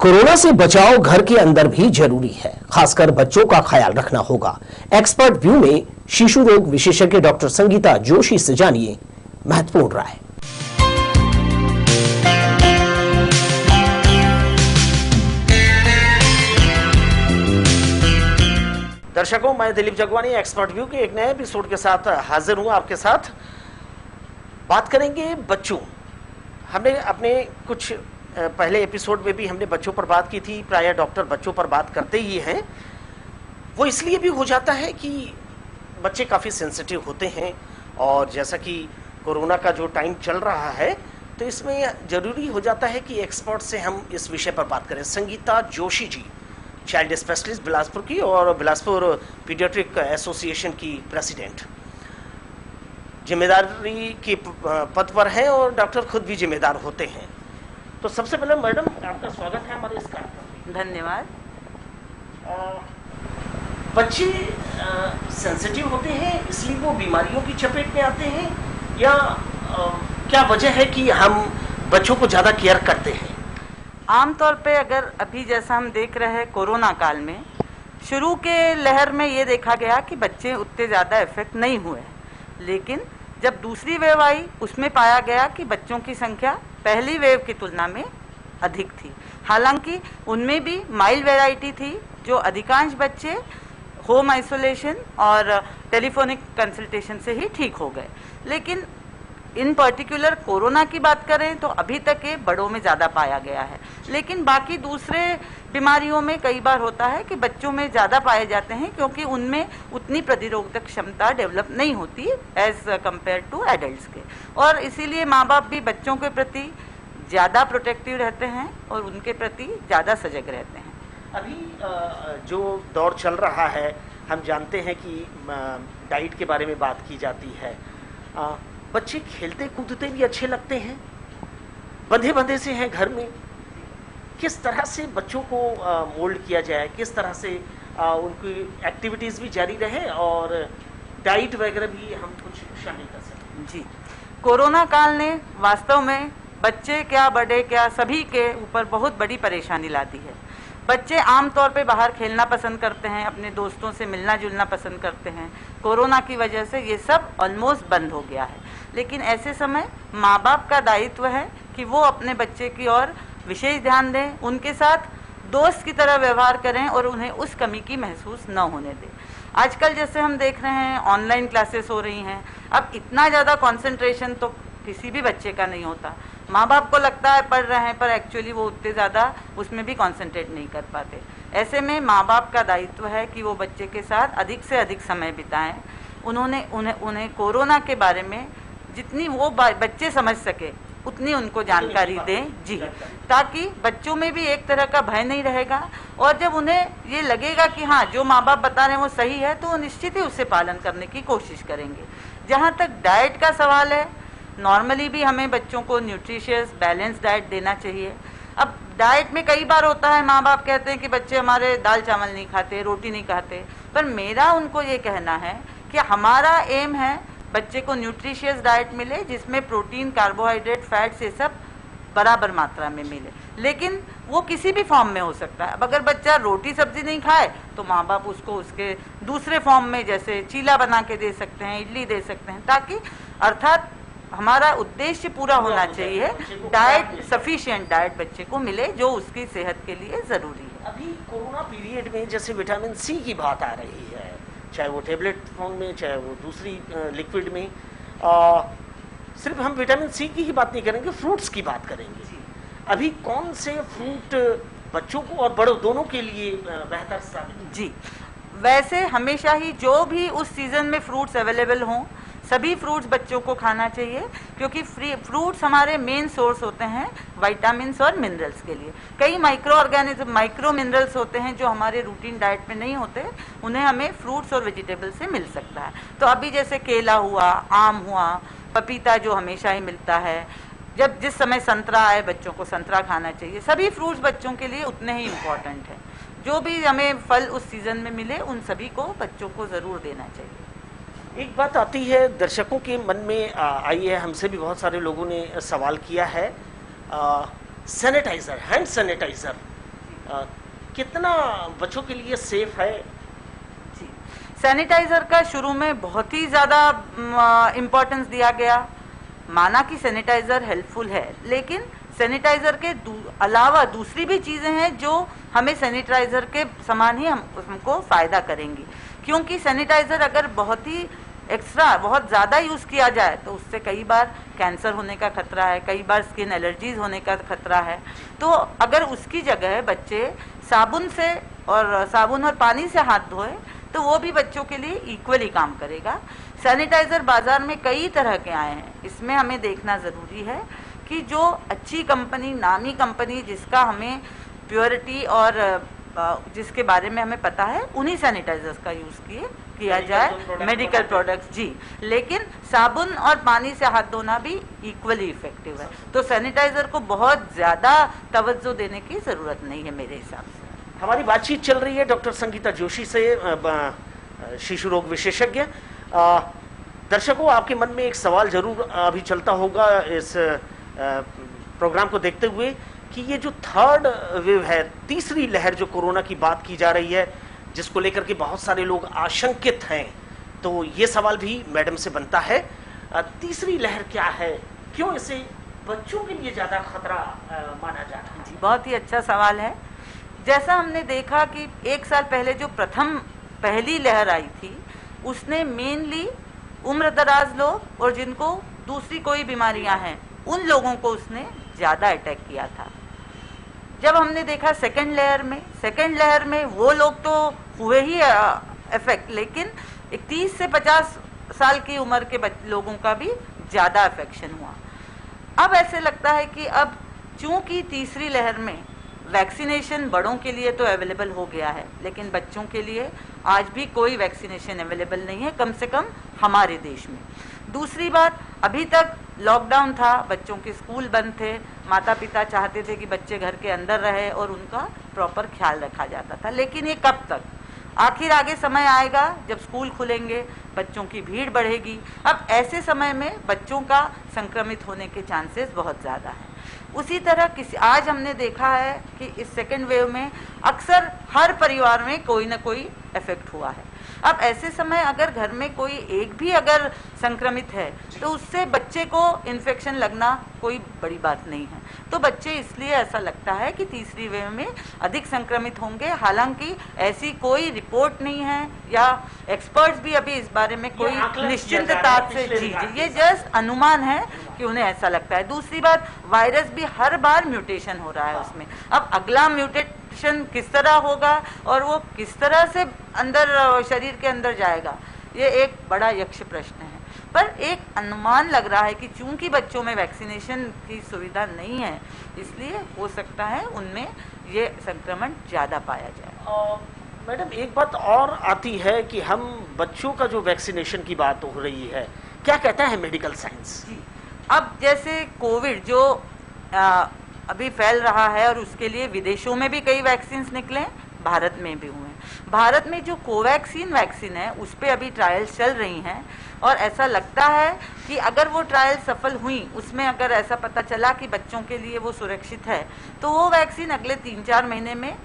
Corona से बचाव घर के अंदर भी जरूरी है, खासकर बच्चों का ख्याल रखना होगा। एक्सपर्ट व्यू में शिशु रोग विशेषज्ञ डॉक्टर संगीता जोशी से जानिए महत्वपूर्ण राय। दर्शकों, मैं दिलीप जगवानी एक्सपर्ट व्यू के एक नए एपिसोड के साथ हाजिर हूं। आपके साथ बात करेंगे बच्चों। हमने अपने कुछ पहले एपिसोड में भी हमने बच्चों पर बात की थी। प्रायः डॉक्टर बच्चों पर बात करते ही हैं। वो इसलिए भी हो जाता है कि बच्चे काफ़ी सेंसिटिव होते हैं, और जैसा कि कोरोना का जो टाइम चल रहा है तो इसमें ज़रूरी हो जाता है कि एक्सपर्ट से हम इस विषय पर बात करें। संगीता जोशी जी चाइल्ड स्पेशलिस्ट बिलासपुर की और बिलासपुर पीडियाट्रिक एसोसिएशन की प्रेसिडेंट, जिम्मेदारी की पद पर हैं और डॉक्टर खुद भी जिम्मेदार होते हैं। तो सबसे पहले मैडम, आपका स्वागत है हमारे इस कार्यक्रम में। धन्यवाद। बच्चे सेंसिटिव होते हैं इसलिए वो बीमारियों की चपेट में आते हैं, या क्या वजह है कि हम बच्चों को ज़्यादा केयर करते हैं? आमतौर पे अगर अभी जैसा हम देख रहे हैं कोरोना काल में, शुरू के लहर में ये देखा गया कि बच्चे उतने ज़्यादा इफेक्ट नहीं हुए, लेकिन जब दूसरी वेव आई उसमें पाया गया कि बच्चों की संख्या पहली वेव की तुलना में अधिक थी। हालांकि उनमें भी माइल्ड वैरायटी थी, जो अधिकांश बच्चे होम आइसोलेशन और टेलीफोनिक कंसल्टेशन से ही ठीक हो गए। लेकिन इन पर्टिकुलर कोरोना की बात करें तो अभी तक ये बड़ों में ज़्यादा पाया गया है, लेकिन बाकी दूसरे बीमारियों में कई बार होता है कि बच्चों में ज़्यादा पाए जाते हैं, क्योंकि उनमें उतनी प्रतिरोधक क्षमता डेवलप नहीं होती एज कंपेयर टू एडल्ट्स के, और इसीलिए माँ बाप भी बच्चों के प्रति ज़्यादा प्रोटेक्टिव रहते हैं और उनके प्रति ज़्यादा सजग रहते हैं। अभी जो दौर चल रहा है, हम जानते हैं कि डाइट के बारे में बात की जाती है। बच्चे खेलते कूदते भी अच्छे लगते हैं, बंधे बंधे से हैं घर में। किस तरह से बच्चों को मोल्ड किया जाए, किस तरह से उनकी एक्टिविटीज़ भी जारी रहे और डाइट वगैरह भी हम कुछ शामिल कर सकें? जी, कोरोना काल ने वास्तव में बच्चे क्या बड़े क्या सभी के ऊपर बहुत बड़ी परेशानी ला दी है। बच्चे आमतौर पे बाहर खेलना पसंद करते हैं, अपने दोस्तों से मिलना जुलना पसंद करते हैं। कोरोना की वजह से ये सब ऑलमोस्ट बंद हो गया है, लेकिन ऐसे समय माँ बाप का दायित्व है कि वो अपने बच्चे की ओर विशेष ध्यान दें, उनके साथ दोस्त की तरह व्यवहार करें और उन्हें उस कमी की महसूस न होने दें। आजकल जैसे हम देख रहे हैं ऑनलाइन क्लासेस हो रही हैं, अब इतना ज़्यादा कॉन्सेंट्रेशन तो किसी भी बच्चे का नहीं होता। माँ बाप को लगता है पढ़ रहे हैं, पर एक्चुअली वो उतने ज़्यादा उसमें भी कॉन्सेंट्रेट नहीं कर पाते। ऐसे में माँ बाप का दायित्व है कि वो बच्चे के साथ अधिक से अधिक समय बिताएं। उन्हें कोरोना के बारे में जितनी वो बच्चे समझ सके उतनी उनको जानकारी दें। जी, ताकि बच्चों में भी एक तरह का भय नहीं रहेगा, और जब उन्हें ये लगेगा कि हाँ जो माँ बाप बता रहे हैं वो सही है, तो वो निश्चित ही उससे पालन करने की कोशिश करेंगे। जहाँ तक डाइट का सवाल है, नॉर्मली भी हमें बच्चों को न्यूट्रिशियस बैलेंस डाइट देना चाहिए। अब डाइट में कई बार होता है माँ बाप कहते हैं कि बच्चे हमारे दाल चावल नहीं खाते, रोटी नहीं खाते, पर मेरा उनको ये कहना है कि हमारा एम है बच्चे को न्यूट्रिशियस डाइट मिले, जिसमें प्रोटीन, कार्बोहाइड्रेट, फैट्स ये सब बराबर मात्रा में मिले, लेकिन वो किसी भी फॉर्म में हो सकता है। अब अगर बच्चा रोटी सब्जी नहीं खाए तो माँ बाप उसको उसके दूसरे फॉर्म में जैसे चीला बना के दे सकते हैं, इडली दे सकते हैं, ताकि अर्थात हमारा उद्देश्य पूरा होना चाहिए, डाइट सफिशिएंट डाइट बच्चे को मिले जो उसकी सेहत के लिए ज़रूरी है। अभी कोरोना पीरियड में जैसे विटामिन सी की बात आ रही है, चाहे वो टेबलेट फॉर्म में, चाहे वो दूसरी लिक्विड में। सिर्फ हम विटामिन सी की ही बात नहीं करेंगे, फ्रूट्स की बात करेंगे। अभी कौन से फ्रूट बच्चों को और बड़ों दोनों के लिए बेहतर साबित? जी, वैसे हमेशा ही जो भी उस सीज़न में फ्रूट्स अवेलेबल हों, सभी फ्रूट्स बच्चों को खाना चाहिए, क्योंकि फ्रूट्स हमारे मेन सोर्स होते हैं विटामिन्स और मिनरल्स के लिए। कई माइक्रो मिनरल्स होते हैं जो हमारे रूटीन डाइट में नहीं होते, उन्हें हमें फ्रूट्स और वेजिटेबल से मिल सकता है। तो अभी जैसे केला हुआ, आम हुआ, पपीता जो हमेशा ही मिलता है, जिस समय संतरा आए बच्चों को संतरा खाना चाहिए। सभी फ्रूट्स बच्चों के लिए उतने ही इम्पोर्टेंट हैं। जो भी हमें फल उस सीज़न में मिले उन सभी को बच्चों को ज़रूर देना चाहिए। एक बात आती है दर्शकों के मन में आई है, हमसे भी बहुत सारे लोगों ने सवाल किया है, सैनिटाइज़र, हैंड सैनिटाइज़र कितना बच्चों के लिए सेफ है? जी, सैनिटाइजर का शुरू में बहुत ही ज़्यादा इम्पोर्टेंस दिया गया। माना कि सैनिटाइजर हेल्पफुल है, लेकिन सैनिटाइजर के अलावा दूसरी भी चीज़ें हैं जो हमें सैनिटाइजर के समान ही हमको फ़ायदा करेंगी, क्योंकि सैनिटाइजर अगर बहुत ही एक्स्ट्रा बहुत ज़्यादा यूज़ किया जाए तो उससे कई बार कैंसर होने का खतरा है, कई बार स्किन एलर्जीज होने का खतरा है। तो अगर उसकी जगह बच्चे साबुन और पानी से हाथ धोए तो वो भी बच्चों के लिए इक्वली काम करेगा। सैनिटाइज़र बाज़ार में कई तरह के आए हैं, इसमें हमें देखना ज़रूरी है कि जो अच्छी कंपनी, नामी कंपनी, जिसका हमें प्योरिटी और जिसके बारे में हमें पता है, उन्हीं सैनिटाइजर्स का यूज़ किया जाए, मेडिकल प्रोडक्ट्स। जी, लेकिन साबुन और पानी से हाथ धोना भी इक्वली इफेक्टिव है। तो सैनिटाइजर को बहुत ज़्यादा तवज्जो देने की ज़रूरत नहीं है मेरे हिसाब से। हमारी बातचीत चल रही है डॉक्टर संगीता जोशी से, शिशु रोग विशेषज्ञ। दर्शकों, आपके मन में एक सवाल जरूर अभी चलता होगा इस प्रोग्राम को देखते हुए कि ये जो थर्ड वेव है, तीसरी लहर जो कोरोना की बात की जा रही है, जिसको लेकर के बहुत सारे लोग आशंकित हैं, तो ये सवाल भी मैडम से बनता है, तीसरी लहर क्या है, क्यों इसे बच्चों के लिए ज़्यादा खतरा माना जा रहा है? जी, बहुत ही अच्छा सवाल है। जैसा हमने देखा कि 1 साल पहले जो पहली लहर आई थी, उसने मेनली उम्रदराज लोग और जिनको दूसरी कोई बीमारियां हैं, उन लोगों को उसने ज़्यादा अटैक किया था। जब हमने देखा सेकेंड लहर में वो लोग तो हुए ही इफेक्ट, लेकिन 30 से 50 साल की उम्र के लोगों का भी ज़्यादा अफेक्शन हुआ। अब ऐसे लगता है कि अब चूंकि तीसरी लहर में वैक्सीनेशन बड़ों के लिए तो अवेलेबल हो गया है, लेकिन बच्चों के लिए आज भी कोई वैक्सीनेशन अवेलेबल नहीं है, कम से कम हमारे देश में। दूसरी बात, अभी तक लॉकडाउन था, बच्चों के स्कूल बंद थे, माता पिता चाहते थे कि बच्चे घर के अंदर रहे और उनका प्रॉपर ख्याल रखा जाता था, लेकिन ये कब तक? आखिर आगे समय आएगा जब स्कूल खुलेंगे, बच्चों की भीड़ बढ़ेगी। अब ऐसे समय में बच्चों का संक्रमित होने के चांसेस बहुत ज़्यादा हैं। उसी तरह आज हमने देखा है कि इस सेकेंड वेव में अक्सर हर परिवार में कोई ना कोई इफेक्ट हुआ है। अब ऐसे समय अगर घर में कोई एक भी अगर संक्रमित है तो उससे बच्चे को इन्फेक्शन लगना कोई बड़ी बात नहीं है। तो बच्चे, इसलिए ऐसा लगता है कि तीसरी वेव में अधिक संक्रमित होंगे। हालांकि ऐसी कोई रिपोर्ट नहीं है या एक्सपर्ट्स भी अभी इस बारे में कोई निश्चिंतता से, जी, ये जस्ट अनुमान है कि उन्हें ऐसा लगता है। दूसरी बात, वायरस भी हर बार म्यूटेशन हो रहा है उसमें। अब अगला म्यूटेशन किस तरह होगा और वो किस तरह से अंदर शरीर के अंदर जाएगा, ये एक बड़ा यक्ष प्रश्न है। पर एक अनुमान लग रहा है कि चूंकि बच्चों में वैक्सीनेशन की सुविधा नहीं है, इसलिए हो सकता है उनमें ये संक्रमण ज़्यादा पाया जाए। मैडम, एक बात और आती है कि हम बच्चों का जो वैक्सीनेशन की बात हो रही है, क्या कहता है मेडिकल साइंस? जी, अब जैसे कोविड जो अभी फैल रहा है और उसके लिए विदेशों में भी कई वैक्सीन निकले, भारत में भी हुए। भारत में जो कोवैक्सीन वैक्सीन है उस पर अभी ट्रायल्स चल रही हैं और ऐसा लगता है कि अगर वो ट्रायल सफल हुई, उसमें अगर ऐसा पता चला कि बच्चों के लिए वो सुरक्षित है, तो वो वैक्सीन अगले 3-4 महीने में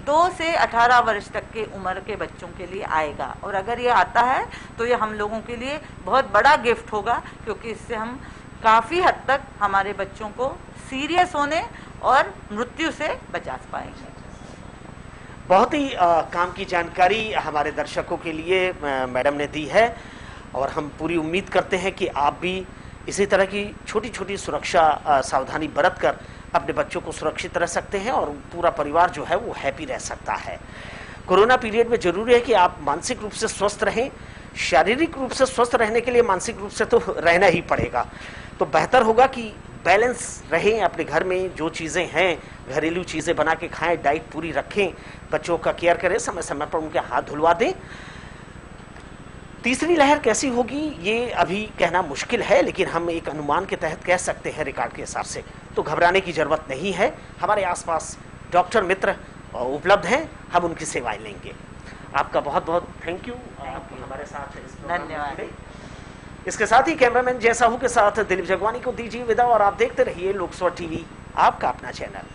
2 से 18 वर्ष तक के उम्र के बच्चों के लिए आएगा। और अगर ये आता है तो ये हम लोगों के लिए बहुत बड़ा गिफ्ट होगा, क्योंकि इससे हम काफ़ी हद तक हमारे बच्चों को सीरियस होने और मृत्यु से बचा पाएंगे। बहुत ही काम की जानकारी हमारे दर्शकों के लिए मैडम ने दी है और हम पूरी उम्मीद करते हैं कि आप भी इसी तरह की छोटी छोटी सुरक्षा सावधानी बरत कर अपने बच्चों को सुरक्षित रह सकते हैं और पूरा परिवार जो है वो हैप्पी रह सकता है। कोरोना पीरियड में जरूरी है कि आप मानसिक रूप से स्वस्थ रहें। शारीरिक रूप से स्वस्थ रहने के लिए मानसिक रूप से तो रहना ही पड़ेगा। तो बेहतर होगा कि बैलेंस रहें, अपने घर में जो चीज़ें हैं घरेलू चीज़ें बना के खाएं, डाइट पूरी रखें, बच्चों का केयर करें, समय समय पर उनके हाथ धुलवा दें। तीसरी लहर कैसी होगी ये अभी कहना मुश्किल है, लेकिन हम एक अनुमान के तहत कह सकते हैं रिकॉर्ड के हिसाब से। तो घबराने की जरूरत नहीं है। हमारे आसपास डॉक्टर मित्र उपलब्ध हैं, हम उनकी सेवाएं लेंगे। आपका बहुत बहुत थैंक यू हमारे साथ इस प्रोग्राम में। धन्यवाद। इसके साथ ही कैमरामैन जैसा हूं के साथ दिलीप जगवानी को दीजिए विदा और आप देखते रहिए लोकसभा टीवी, आपका अपना चैनल।